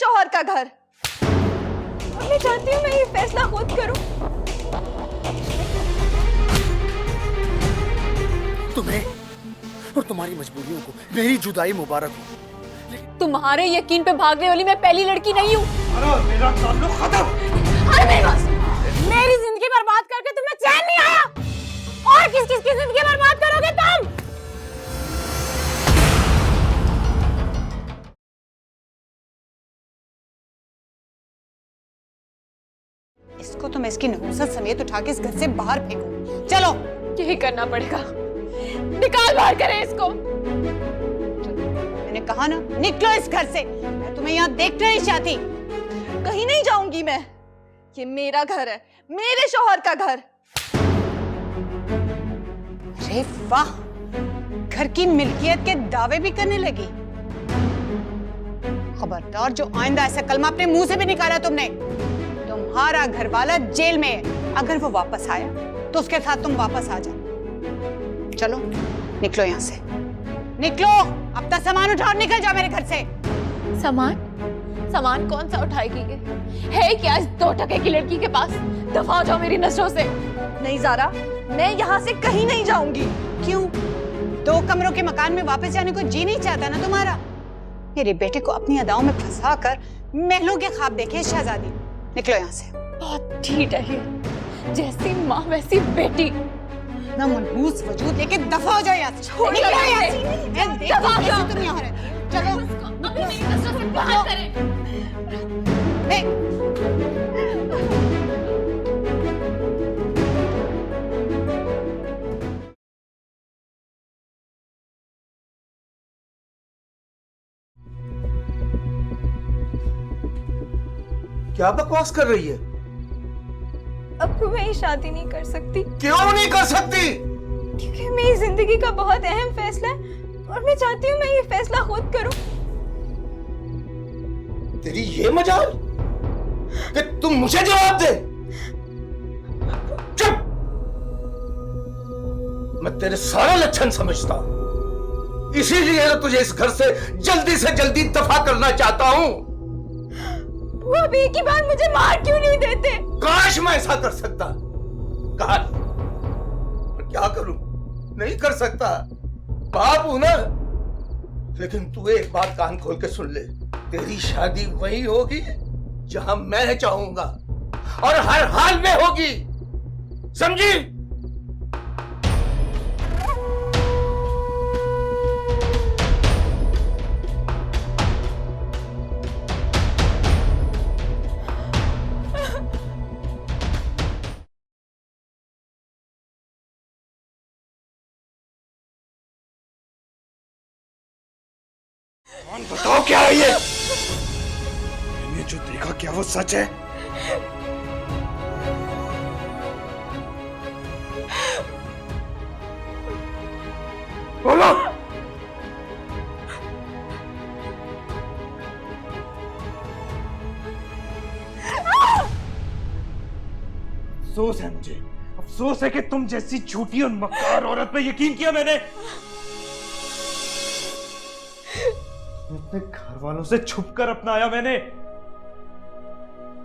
शौहर का घर। और मैं चाहती हूँ मैं ये फैसला खुद करूं। तुम्हें और तुम्हारी मजबूरियों को मेरी जुदाई मुबारक हो। तुम्हारे यकीन पे भागने वाली मैं पहली लड़की नहीं हूँ। मेरा ताल्लुक खत्म। मेरी जिंदगी बर्बाद करके तुम्हें चैन नहीं आया, और किस किस की जिंदगी बर्बाद करोगे तुम? इसको तो मैं इसकी नहुसत समेत उठा के इस घर से बाहर फेंकूं। चलो, यही करना पड़ेगा। निकाल बाहर करें इसको। मैंने कहा ना, निकलो इस घर से। मैं तुम्हें यहाँ देखना नहीं चाहती। कहीं नहीं जाऊंगी मैं। ये मेरा घर है, मेरे शौहर का घर। अरे वाह, घर की मिल्कियत के दावे भी करने लगी। खबरदार, जो आइंदा ऐसा कलमा अपने मुंह से भी निकाला तुमने। तुम्हारा घर वाला जेल में है। अगर वो वापस आया तो उसके साथ तुम वापस आ जाओ। चलो, निकलो यहाँ से। निकलो, अपना सामान उठाओ और निकल जाओ मेरे घर से। सामान? सामान कौन सा उठाएगी? है क्या इस 2 टके की लड़की के पास? दफा हो जाओ मेरी नजरों से। नहीं ज़ारा, मैं यहाँ से कहीं नहीं जाऊंगी। क्यों? 2 कमरों के मकान में वापस जाने को जी नहीं चाहता ना तुम्हारा? मेरे बेटे को अपनी अदाओं में फंसा कर महलों के ख्वाब देखे शहजादी। निकलो यहाँ से। बहुत ठीक है ये, जैसी माँ वैसी बेटी। ना मनहूस वजूद लेके दफा हो जाओ यहाँ से। छोड़ निकलो दो यहाँ इसे। से। मैं देखूं दफा हो कैसे जाओ। तुम यहाँ रहती हो। चलो, अभी मेरी नजरों से बाहर करें। क्या बकवास कर रही है? अब तो मैं ये शादी नहीं कर सकती। क्यों नहीं कर सकती? क्योंकि मेरी जिंदगी का बहुत अहम फैसला है, और मैं चाहती हूँ मैं ये फैसला खुद करूं। तेरी ये मजाल कि तुम मुझे जवाब दे। चुप! मैं तेरे सारे लक्षण समझता हूं, इसीलिए तो तुझे इस घर से जल्दी दफा करना चाहता हूं। वो अब एक ही बार मुझे मार क्यों नहीं देते? काश मैं ऐसा कर सकता। काश, पर क्या करूं? नहीं कर सकता। बाप हूं ना। लेकिन तू एक बात कान खोल के सुन ले, तेरी शादी वही होगी जहां मैं चाहूंगा, और हर हाल में होगी। समझी? बताओ क्या है ये? मैंने जो देखा क्या वो सच है? बोलो। अफसोस है मुझे, अफसोस है कि तुम जैसी झूठी और मक्कार औरत पे यकीन किया मैंने। अपने घर वालों से छुपकर अपनाया मैंने।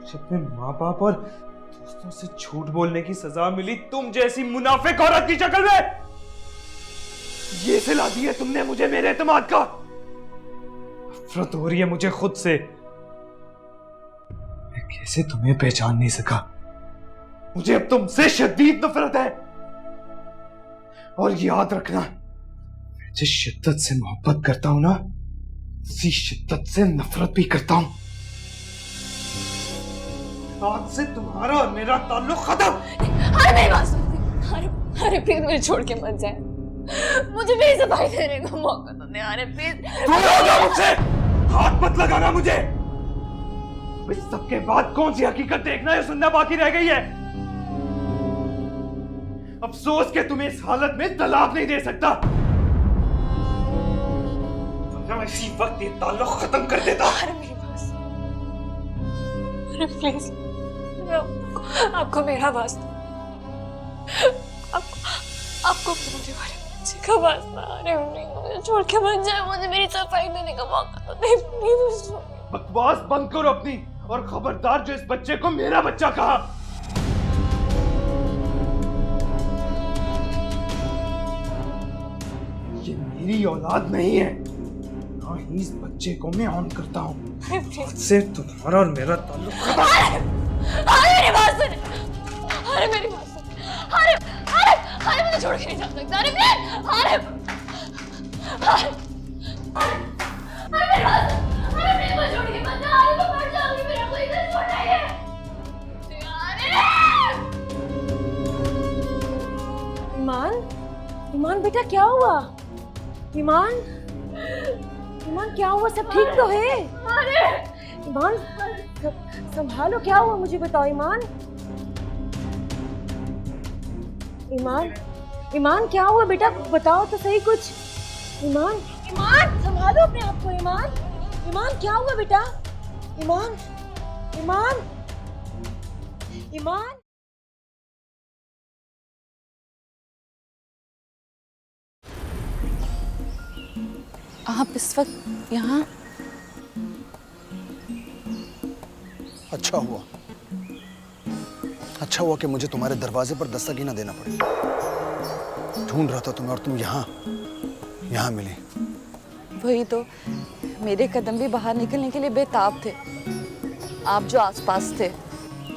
अपने माँ बाप और दोस्तों से झूठ बोलने की सजा मिली तुम जैसी मुनाफिक औरत की शक्ल में। ये सिला दिया तुमने मुझे मेरे एतमाद का। नफरत हो रही है मुझे खुद से। मैं कैसे तुम्हें पहचान नहीं सका। मुझे अब तुमसे शदीद नफरत है। और याद रखना, मैं जिस शिद्दत से मोहब्बत करता हूं ना, उसी शिद्दत से नफरत भी करता हूं। आज से तुम्हारा और मेरा ताल्लुक खत्म। अरे मेरी बात सुन। अरे प्लीज मुझे छोड़ के मत जाए। मुझे मेरी सफाई देने का मौका तो दे। अरे प्लीज। मुझसे हाथ मत लगाना मुझे। इस सबके बाद कौन सी हकीकत देखना या सुनना बाकी रह गई है? अफसोस कि तुम्हें इस हालत में तलाक नहीं दे सकता। वरना इसी वक्त ये ताल्लुक खत्म कर देता। अरे मेरी बात सुन। अरे प्लीज, आपको मेरा वास्ता, आपको मेरे बारे में अच्छे का वास्ता। अरे नहीं, मुझे छोड़ के मत जाए। मुझे मेरी सफाई देने का मौका तो दे प्लीज। बकवास बंद करो अपनी, और खबरदार जो इस बच्चे को मेरा बच्चा कहा। ये मेरी औलाद नहीं है, ना ही इस बच्चे को मैं ऑन करता हूँ। से तुम्हारा और मेरा ताल्लुक मेरी बात सुन, अरे मेरी बात सुन, अरे अरे अरे मुझे छोड़ के नहीं जा सकता, अरे प्लीज, अरे अरे मेरी बात सुन, अरे प्लीज मुझे छोड़ के मत जा, अरे मैं मर जाऊंगी, मेरा कोई दिल छोड़ना है। ईमान, ईमान बेटा क्या हुआ? ईमान, ईमान क्या हुआ? सब ठीक तो है? अरे ईमान संभालो, क्या हुआ मुझे बताओ ईमान। ईमान, ईमान क्या हुआ बेटा, बताओ तो सही कुछ। ईमान, ईमान संभालो अपने आप को। ईमान, ईमान क्या हुआ बेटा? ईमान, ईमान, ईमान। आप इस वक्त यहाँ? अच्छा हुआ कि मुझे तुम्हारे दरवाजे पर दस्तक ही ना देना पड़ी। ढूंढ रहा था तुम्हें और तुम यहाँ मिली। वही तो, मेरे कदम भी बाहर निकलने के लिए बेताब थे, आप जो आसपास थे।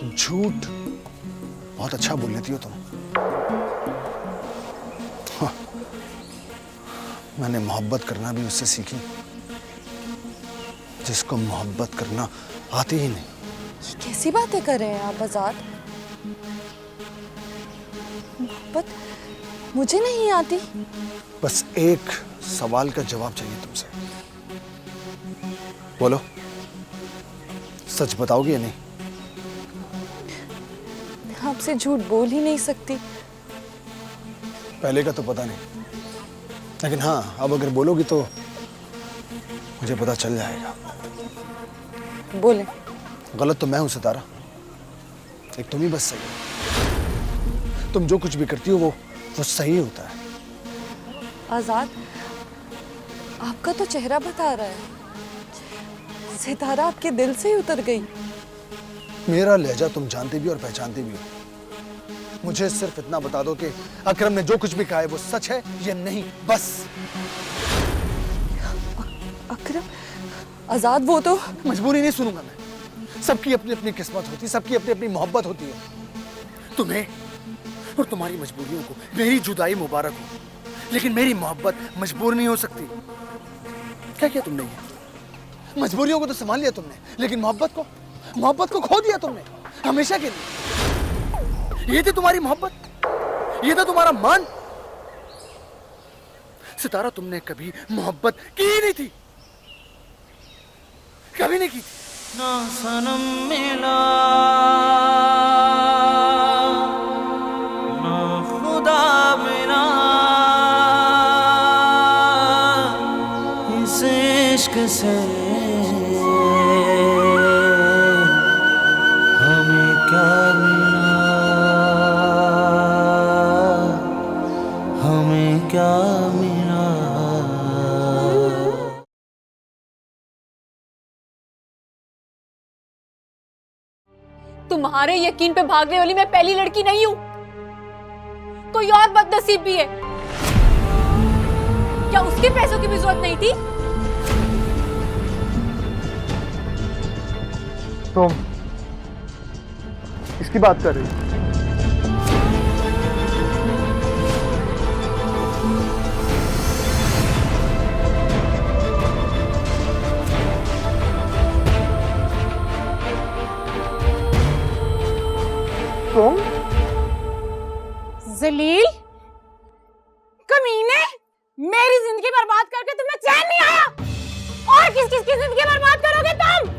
झूठ बहुत अच्छा बोल लेती हो तुम। हाँ, मैंने मोहब्बत करना भी उससे सीखी जिसको मोहब्बत करना आती ही नहीं। कैसी बातें कर रहे हैं आप आजाद? मोहब्बत मुझे नहीं आती। बस एक सवाल का जवाब चाहिए तुमसे। बोलो, सच बताओगी या नहीं? मैं आपसे झूठ बोल ही नहीं सकती। पहले का तो पता नहीं, लेकिन हाँ, अब अगर बोलोगी तो मुझे पता चल जाएगा। बोले। गलत तो मैं हूं सितारा, एक तुम ही बस सही हो। तुम जो कुछ भी करती हो वो सही होता है। आजाद, आपका तो चेहरा बता रहा है, सितारा आपके दिल से ही उतर गई। मेरा लहजा तुम जानती भी और पहचानती भी हो। मुझे सिर्फ इतना बता दो कि अकरम ने जो कुछ भी कहा है वो सच है या नहीं, बस। अकरम? आजाद वो तो मजबूरी नहीं सुनूंगा मैं। सबकी अपनी अपनी किस्मत होती है, सबकी अपनी अपनी मोहब्बत होती है। तुम्हें और तुम्हारी मजबूरियों को मेरी जुदाई मुबारक हो, लेकिन मेरी मोहब्बत मजबूर नहीं हो सकती। क्या किया तुमने? ये मजबूरियों को तो संभाल लिया तुमने, लेकिन मोहब्बत को खो दिया तुमने हमेशा के लिए। ये थी तुम्हारी मोहब्बत, ये था तुम्हारा मान। सितारा, तुमने कभी मोहब्बत की ही नहीं थी, कभी नहीं की थी। ना सनम मिला ना खुदा मिला, इस इश्क से हमें क्या मिला, हमें क्या मिला। तुम्हारे यकीन पे भागने वाली मैं पहली लड़की नहीं हूं, कोई और बदनसीब भी है। क्या उसके पैसों की भी जरूरत नहीं थी? तुम इसकी बात कर रही हो? तुम? जलील, कमीने, मेरी जिंदगी बर्बाद करके तुम्हें चैन नहीं आया, और किस किस की जिंदगी बर्बाद करोगे तुम?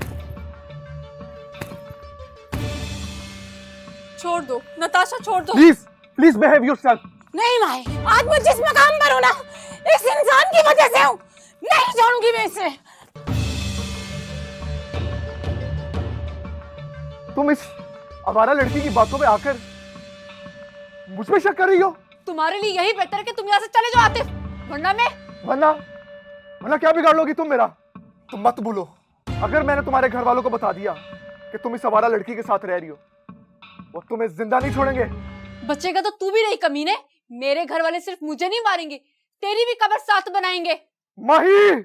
छोड़ दो नताशा, छोड़ दो। Please behave yourself. नहीं माए, आज मैं जिस मकाम पर हूं ना, इस इंसान की वजह से हूं, नहीं छोड़ूंगी मैं इसे। तुम इस आवारा लड़की की बातों में आकर मुझ पे शक कर रही हो? तुम्हारे लिए यही बेहतर है कि तुम यहाँ से चले जाओ आतिफ, वरना वरना क्या बिगाड़ लोगी तुम मेरा? तुम मत भूलो, अगर मैंने तुम्हारे घर वालों को बता दिया कि तुम इस आवारा लड़की के साथ रह रही हो, वो तुम्हें जिंदा नहीं छोड़ेंगे। बचेगा तो तू भी नहीं कमीने। मेरे घर वाले सिर्फ मुझे नहीं मारेंगे, तेरी भी कब्र साथ बनाएंगे। माही!